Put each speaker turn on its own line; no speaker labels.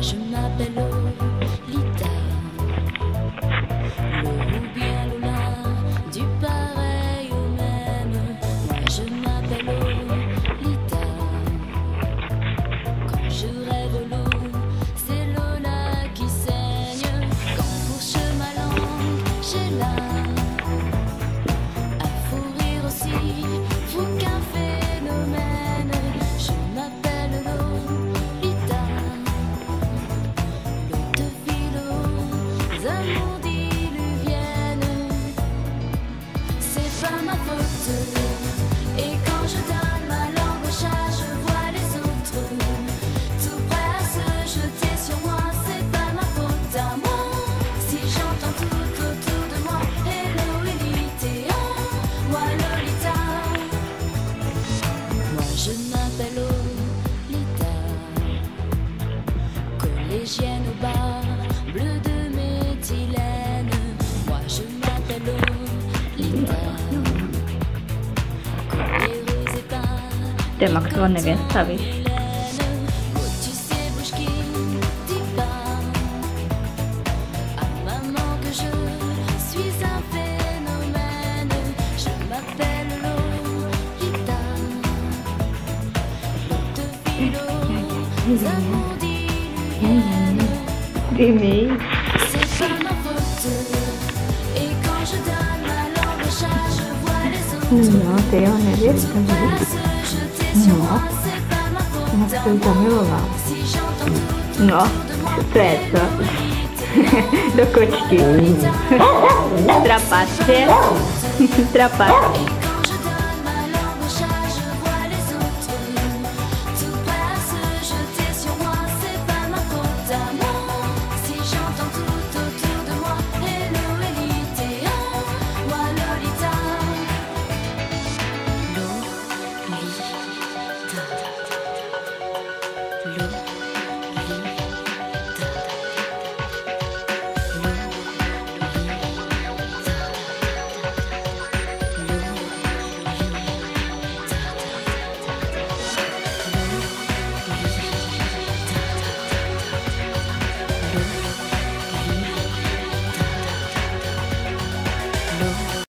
je m'appelle Lolita, le ou bien Lola, du pareil au même. Moi je m'appelle Lolita. Quand je rêve l'eau, c'est Lola qui saigne. Quand fourche ma langue, j'ai l'âme à fou rire aussi, fou qu'un phénomène. Je m'appelle Lolita, l'eau de philo, amours diluviennes. C'est pas ma faute. Et quand je donne ma langue au chat, je vois les autres tout prêts à se jeter sur moi. C'est pas ma faute à moi si j'entends tout autour de moi hello Lolita, moi Lolita. Moi je m'appelle Lolita, collégienne au bar, bleu de méthylène. Moi je m'appelle Lolita.
Det max var nevesta vi.
Tu sais, bouge qui dit pas à maman que je suis un phénomène. Je m'appelle Lolita, l'eau de philo, amours diluviennes.
Demi.
C'est pas ma faute. Et quand je donne ma langue au chat, je vois les autres
No, te io nevesta
prêts à
vi.
se jeter sur moi. C'est pas ma faute à moi si j'entends tout
No,
autour de moi
stress.
hello
Do kočky. Trapace. Trapace.